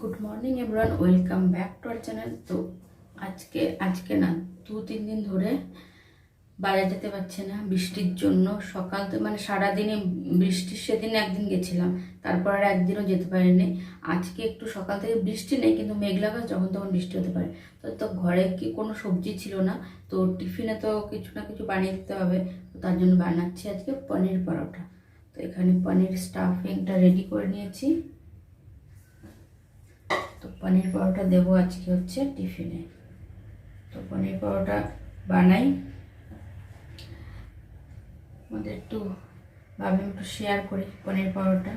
Good morning everyone, welcome back to our channel. তো আজকে না 2-3 দিন ধরে বাইরে যেতে পারছে না বৃষ্টির জন্য। সকাল থেকে মানে সারাদিনে বৃষ্টির, সেদিন একদিন গেছিলাম, তারপর আর একদিনও যেতে পারিনি। আজকে একটু সকাল থেকে বৃষ্টি নেই, কিন্তু মেঘলা আকাশ, যখন তখন বৃষ্টি হতে পারে। তো ঘরে কি কোনো সবজি ছিল না, তো টিফিনে তো কিছু না কিছু বানিয়ে দিতে হবে। তো তার জন্য বানাচ্ছি আজকে পনির পরোটা। তো এখানে পনির স্টাফিংটা রেডি করে নিয়েছি। তো পনির পরোটা দেবো আজকে হচ্ছে টিফিনে। তো পনির পরোটা বানাই, আমাদের একটু ভাবলাম একটু শেয়ার করি পনির পরোটা।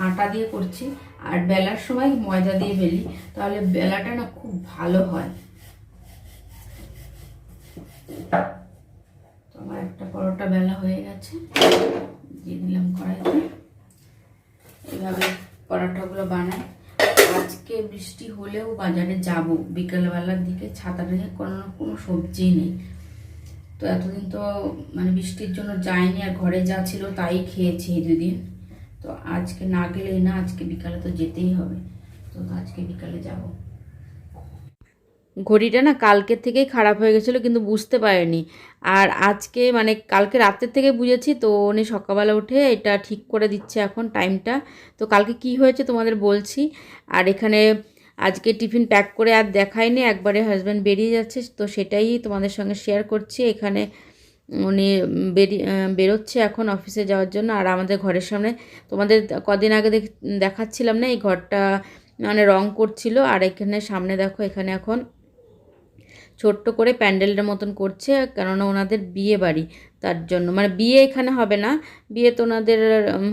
আটা দিয়ে করছি, আর বেলার সময় ময়দা দিয়ে বেলি, তাহলে বেলাটা না খুব ভালো হয়। তো আমার একটা পরোটা বেলা হয়ে গেছে, দিয়ে দিলাম কড়াইতে। এইভাবে পরোটাগুলো বানাই। আজকে বৃষ্টি হলেও বাজারে যাব বিকেলবেলার দিকে, ছাতা নিয়ে, কোনো সবজি নেই। তো এতদিন তো মানে বৃষ্টির জন্য যাইনি, আর ঘরে যা ছিল তাই খেয়েছি এই দুদিন। তো আজকে না গেলেই না, আজকে বিকালে তো যেতেই হবে। তো আজকে বিকালে যাব। ঘড়িটা না কালকের থেকেই খারাপ হয়ে গেছিলো, কিন্তু বুঝতে পারিনি। আর আজকে মানে কালকে রাতের থেকে বুঝেছি, তো উনি সকালবেলা উঠে এটা ঠিক করে দিচ্ছে এখন টাইমটা। তো কালকে কি হয়েছে তোমাদের বলছি। আর এখানে আজকে টিফিন প্যাক করে আর দেখাইনি, একবারে হাজব্যান্ড বেরিয়ে যাচ্ছে, তো সেটাই তোমাদের সঙ্গে শেয়ার করছি। এখানে উনি বেরোচ্ছে এখন অফিসে যাওয়ার জন্য। আর আমাদের ঘরের সামনে তোমাদের কদিন আগে দেখাচ্ছিলাম না, এই ঘরটা মানে রং করছিল। আর এখানে সামনে দেখো, এখানে এখন ছোট্ট করে প্যান্ডেলের মতন করছে, কেননা ওনাদের বিয়ে বাড়ি, তার জন্য। মানে বিয়ে এখানে হবে না, বিয়ে তো ওনাদের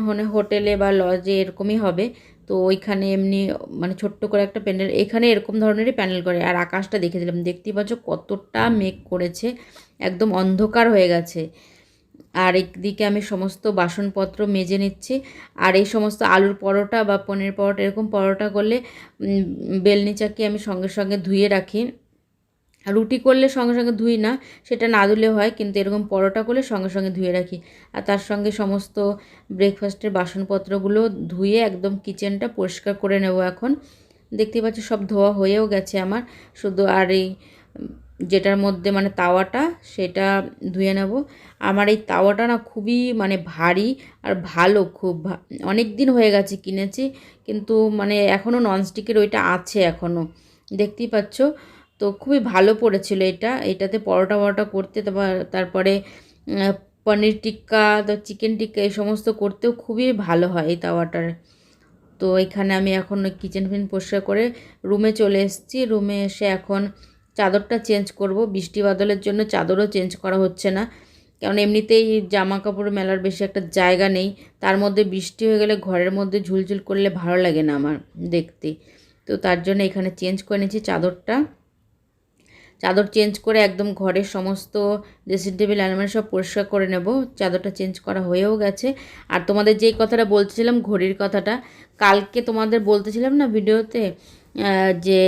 মানে হোটেলে বা লজে এরকমই হবে। তো ওইখানে এমনি মানে ছোট্ট করে একটা প্যান্ডেল, এখানে এরকম ধরনেরই প্যান্ডেল করে। আর আকাশটা দেখে দিলাম, দেখতেই পাচ্ছ কতটা মেঘ করেছে, একদম অন্ধকার হয়ে গেছে। আর একদিকে আমি সমস্ত বাসনপত্র মেজে নিচ্ছি। আর এই সমস্ত আলুর পরোটা বা পনির পরোটা, এরকম পরোটা করলে বেলনি চাকি আমি সঙ্গে সঙ্গে ধুয়ে রাখি। রুটি করলে সঙ্গে সঙ্গে ধুই না, সেটা না ধুলে হয়, কিন্তু এরকম পরোটা করলে সঙ্গে সঙ্গে ধুয়ে রাখি। আর তার সঙ্গে সমস্ত ব্রেকফাস্টের বাসনপত্রগুলো ধুয়ে একদম কিচেনটা পরিষ্কার করে নেব এখন। দেখতেই পাচ্ছি সব ধোয়া হয়েও গেছে আমার, শুধু আর এই যেটার মধ্যে মানে তাওয়াটা, সেটা ধুয়ে নেব। আমার এই তাওয়াটা না খুবই মানে ভারী আর ভালো, খুব অনেক দিন হয়ে গেছে কিনেছি, কিন্তু মানে এখনও ননস্টিকের ওইটা আছে এখনও, দেখতেই পাচ্ছ। তো খুবই ভালো পড়েছিল এটাতে পরোটা করতে। তারপরে পনির টিক্কা, তো চিকেন টিক্কা, এই সমস্ত করতেও খুবই ভালো হয় এই তাওয়াটার। তো এখানে আমি এখন কিচেন পরিষ্কার করে রুমে চলে এসেছি। রুমে এসে এখন চাদরটা চেঞ্জ করব। বৃষ্টি বাদলের জন্য চাদরও চেঞ্জ করা হচ্ছে না, কারণ এমনিতেই জামা কাপড় মেলার বেশি একটা জায়গা নেই, তার মধ্যে বৃষ্টি হয়ে গেলে ঘরের মধ্যে ঝুলঝুল করলে ভালো লাগে না আমার দেখতে। তো তার জন্য এখানে চেঞ্জ করে নিয়েছি চাদরটা। চাদর চেঞ্জ করে একদম ঘরের সমস্ত ড্রেসিং টেবিল আলমারি সব পরিষ্কার করে নেব। চাদরটা চেঞ্জ করা হয়েও গেছে। আর তোমাদের যেই কথাটা বলতেছিলাম, ঘড়ির কথাটা, কালকে তোমাদের বলতেছিলাম না ভিডিওতে, যে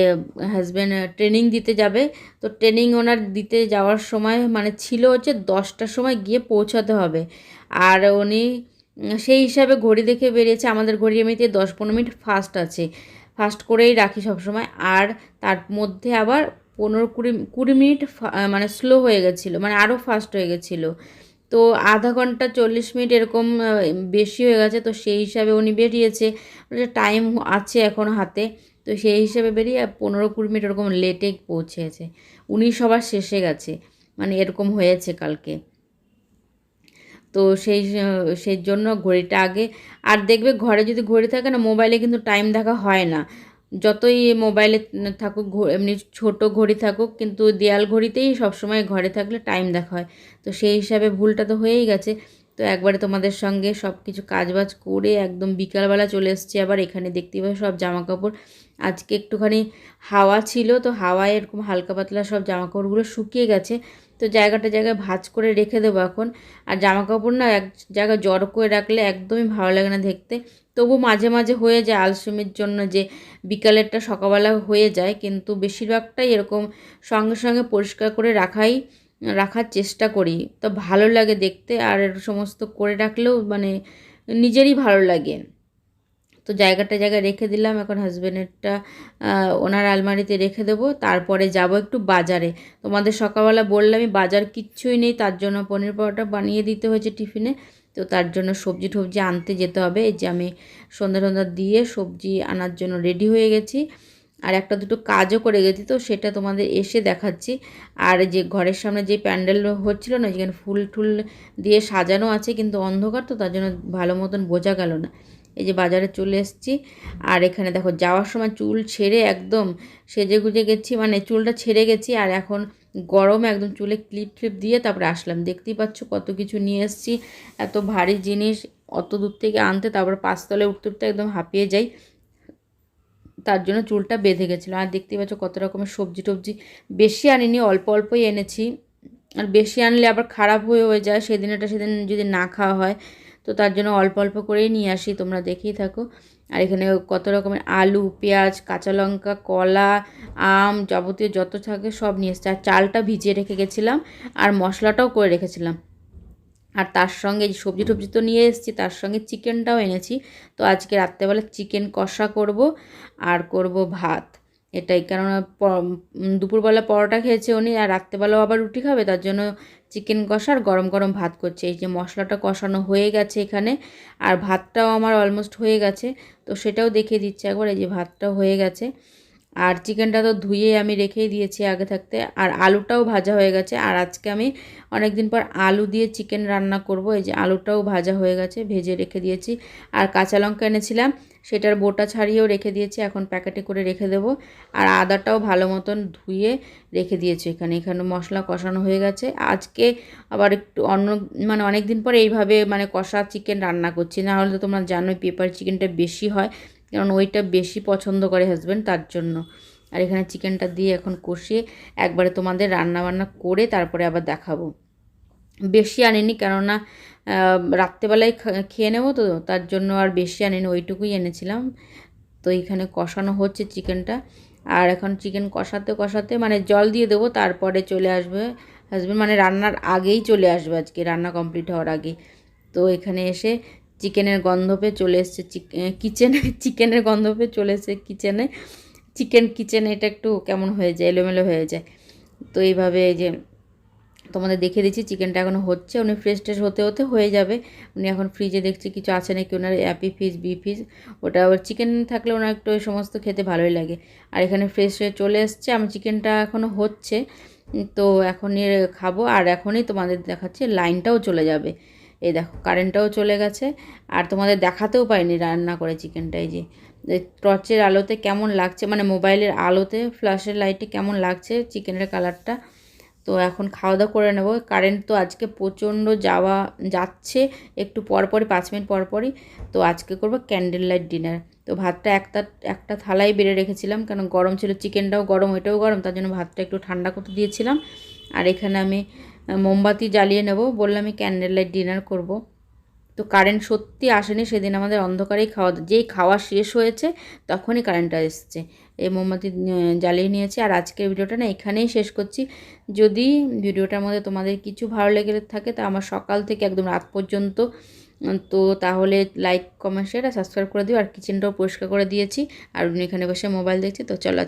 হাজব্যান্ড ট্রেনিং দিতে যাবে। তো ট্রেনিং ওনার দিতে যাওয়ার সময় মানে ছিল হচ্ছে 10টার সময় গিয়ে পৌঁছাতে হবে। আর উনি সেই হিসাবে ঘড়ি দেখে বেরিয়েছে। আমাদের ঘড়ি এমনিতে 10-15 মিনিট ফাস্ট আছে, ফাস্ট করেই রাখি সবসময়। আর তার মধ্যে আবার 15-20 মিনিট মানে স্লো হয়ে গেছিলো, মানে আরও ফাস্ট হয়ে গেছিলো। তো আধা ঘন্টা 40 মিনিট এরকম বেশি হয়ে গেছে। তো সেই হিসাবে উনি বেরিয়েছে, টাইম আছে এখন হাতে, তো সেই হিসাবে বেরিয়ে 15-20 মিনিট এরকম লেটে পৌঁছেছে। উনি সবার শেষে গেছে, মানে এরকম হয়েছে কালকে। তো সেই জন্য ঘড়িটা আগে। আর দেখবে ঘরে যদি ঘড়ি থাকে না, মোবাইলে কিন্তু টাইম দেখা হয় না। যতই মোবাইলে থাকুক, এমনি ছোট ঘড়ি থাকুক, কিন্তু দেয়াল ঘড়িতেই সবসময় ঘরে থাকলে টাইম দেখা হয়। তো সেই হিসাবে ভুলটা তো হয়েই গেছে। তো একবারে তোমাদের সঙ্গে সব কিছু কাজবাজ করে একদম বিকালবেলা চলে এসেছি। আবার এখানে দেখতেই পাবে সব জামাকাপড়, আজকে একটুখানি হাওয়া ছিল, তো হাওয়ায় এরকম হালকা পাতলা সব জামাকাপড়গুলো শুকিয়ে গেছে। তো জায়গায় ভাঁজ করে রেখে দেবো এখন। আর জামাকাপড় না এক জায়গায় জড়ো করে রাখলে একদমই ভালো লাগে না দেখতে। তবু মাঝে মাঝে হয়ে যায় আলসেমির জন্য, যে বিকালেরটা সকালবেলা হয়ে যায়, কিন্তু বেশিরভাগটাই এরকম সঙ্গে সঙ্গে পরিষ্কার করে রাখার চেষ্টা করি। তো ভালো লাগে দেখতে। আর সমস্ত করে রাখলেও মানে নিজেরই ভালো লাগে। তো জায়গায় রেখে দিলাম। এখন হাজব্যান্ডেরটা ওনার আলমারিতে রেখে দেবো। তারপরে যাব একটু বাজারে। তোমাদের সকালবেলা বললামই বাজার কিচ্ছুই নেই, তার জন্য পনির পরোটা বানিয়ে দিতে হয়েছে টিফিনে। তো তার জন্য সবজি টবজি আনতে যেতে হবে। এই যে আমি সন্ধ্যা দিয়ে সবজি আনার জন্য রেডি হয়ে গেছি। আর একটা দুটো কাজও করে গেছি, তো সেটা তোমাদের এসে দেখাচ্ছি। আর যে ঘরের সামনে যে প্যান্ডেল হচ্ছিল না, যেখানে ফুল টুল দিয়ে সাজানো আছে, কিন্তু অন্ধকার, তো তার জন্য ভালো মতন বোঝা গেল না। এই যে বাজারে চলে এসেছি। আর এখানে দেখো যাওয়ার সময় চুল ছেড়ে একদম সেজে গুজে গেছি, মানে চুলটা ছেড়ে গেছি। আর এখন গরমে একদম চুলে ক্লিপ ট্লিপ দিয়ে তারপরে আসলাম। দেখতেই পাচ্ছ কত কিছু নিয়ে এসেছি, এত ভারী জিনিস অত দূর থেকে আনতে, তারপর 5 তলায় উঠতে উঠতে একদম হাঁপিয়ে যাই। তার জন্য চুলটা বেঁধে গেছিলো। আর দেখতেই পাচ্ছ কত রকমের সবজি টবজি, বেশি আনিনি, অল্প অল্পই এনেছি। আর বেশি আনলে আবার খারাপ হয়ে যায়, সেদিন যদি না খাওয়া হয়, তো তার জন্য অল্প অল্প করেই নিয়ে আসি, তোমরা দেখেই থাকো। আর এখানে কত রকমের আলু, পেঁয়াজ, কাঁচা লঙ্কা, কলা, আম, যাবতীয় যত থাকে সব নিয়ে এসেছি। আর চালটা ভিজিয়ে রেখে গেছিলাম, আর মশলাটাও করে রেখেছিলাম। আর তার সঙ্গে যে সবজি টবজি তো নিয়ে এসেছি, তার সঙ্গে চিকেনটাও এনেছি। তো আজকে রাত্রেবেলা চিকেন কষা করব, আর করব ভাত। এটাই, কেননা দুপুরবেলা পরোটা খেয়েছে উনি, আর রাত্রেবেলাও আবার রুটি খাবে, তার জন্য চিকেন কষা আর গরম গরম ভাত করছে। এই যে মশলাটা কষানো হয়ে গেছে এখানে, আর ভাতটাও আমার অলমোস্ট হয়ে গেছে। তো সেটাও দেখিয়ে দিচ্ছে একবার। এই যে ভাতটাও হয়ে গেছে, আর চিকেনটা তো ধুয়ে আমি রেখেই দিয়েছি আগে থাকতে। আর আলুটাও ভাজা হয়ে গেছে। আর আজকে আমি অনেক দিন পর আলু দিয়ে চিকেন রান্না করব। এই যে আলুটাও ভাজা হয়ে গেছে, ভেজে রেখে দিয়েছি। আর কাঁচা লঙ্কা এনেছিলাম, সেটার বোটা ছাড়িয়েও রেখে দিয়েছি, এখন প্যাকেটে করে রেখে দেবো। আর আদাটাও ভালো মতন ধুয়ে রেখে দিয়েছি এখানে। এখানে মশলা কষানো হয়ে গেছে। আজকে আবার একটু মানে অনেক দিন পর এইভাবে মানে কষা চিকেন রান্না করছি। না হলে তো তোমরা জানোই পেপার চিকেনটা বেশি হয়, কারণ ওইটা বেশি পছন্দ করে হাজব্যান্ড, তার জন্য। আর এখানে চিকেনটা দিয়ে এখন কষিয়ে একবারে তোমাদের রান্না বান্না করে তারপরে আবার দেখাবো। বেশি আনিনি, কেননা রাত্রেবেলায় খেয়ে নেবো, তো তার জন্য আর বেশি আনিনি, ওইটুকুই এনেছিলাম। তো এইখানে কষানো হচ্ছে চিকেনটা। আর এখন চিকেন কষাতে মানে জল দিয়ে দেবো, তারপরে চলে আসবে হাজব্যান্ড, মানে রান্নার আগেই চলে আসবে, আজকে রান্না কমপ্লিট হওয়ার আগে। তো এখানে এসে চিকেনের গন্ধ পেয়ে চলে এসছে কিচেনে, চিকেনের গন্ধ পেয়ে চলে এসছে কিচেনে। কিচেনে এটা একটু কেমন হয়ে যায়, এলোমেলো হয়ে যায়। তো এইভাবে এই যে তোমাদের দেখিয়ে দিচ্ছি, চিকেনটা এখনও হচ্ছে। উনি ফ্রেশ ট্রেশ হতে হয়ে যাবে। উনি এখন ফ্রিজে দেখছি কিছু আছে নাকি ওনার, অ্যাপি ফিজ, বি ফিজ, ওটা আবার চিকেন থাকলে ওনার একটু ওই সমস্ত খেতে ভালোই লাগে। আর এখানে ফ্রেশ হয়ে চলে এসছে, আমার চিকেনটা এখনও হচ্ছে। তো এখনই খাবো। আর এখনই তোমাদের দেখাচ্ছি লাইনটাও চলে যাবে। এই দেখো কারেন্টটাও চলে গেছে। আর তোমাদের দেখাতেও পাইনি রান্না করে চিকেনটা। এই যে টর্চের আলোতে কেমন লাগছে, মানে মোবাইলের আলোতে ফ্ল্যাশের লাইটে কেমন লাগছে চিকেনের কালারটা। তো এখন খাওয়া দাওয়া করে নেব। কারেন্ট তো আজকে প্রচণ্ড যাচ্ছে, একটু পরপরই 5 মিনিট পরপরই। তো আজকে করব ক্যান্ডেল লাইট ডিনার। তো ভাতটা একটা থালায় বেড়ে রেখেছিলাম, কারণ গরম ছিল, চিকেনটাও গরম, ওইটাও গরম, তার জন্য ভাতটা একটু ঠান্ডা করতে দিয়েছিলাম। আর এখানে আমি মোমবাতি জ্বালিয়ে নেব, বললাম আমি ক্যান্ডেল লাইট ডিনার করব। তো কারেন্ট সত্যি আসেনি সেদিন, আমাদের অন্ধকারেই যেই খাওয়া শেষ হয়েছে তখনই কারেন্টটা এসছে। এই মোমবাতি জ্বালিয়ে নিয়েছি। আর আজকের ভিডিওটা না এখানেই শেষ করছি। যদি ভিডিওটার মধ্যে তোমাদের কিছু ভালো লেগে থাকে, তা আমার সকাল থেকে একদম রাত পর্যন্ত, তো তাহলে লাইক কমেন্ট শেয়ার আর সাবস্ক্রাইব করে দিও। আর কিচেনটাও পরিষ্কার করে দিয়েছি, আর উনি এখানে বসে মোবাইল দেখছি। তো চলো আজকে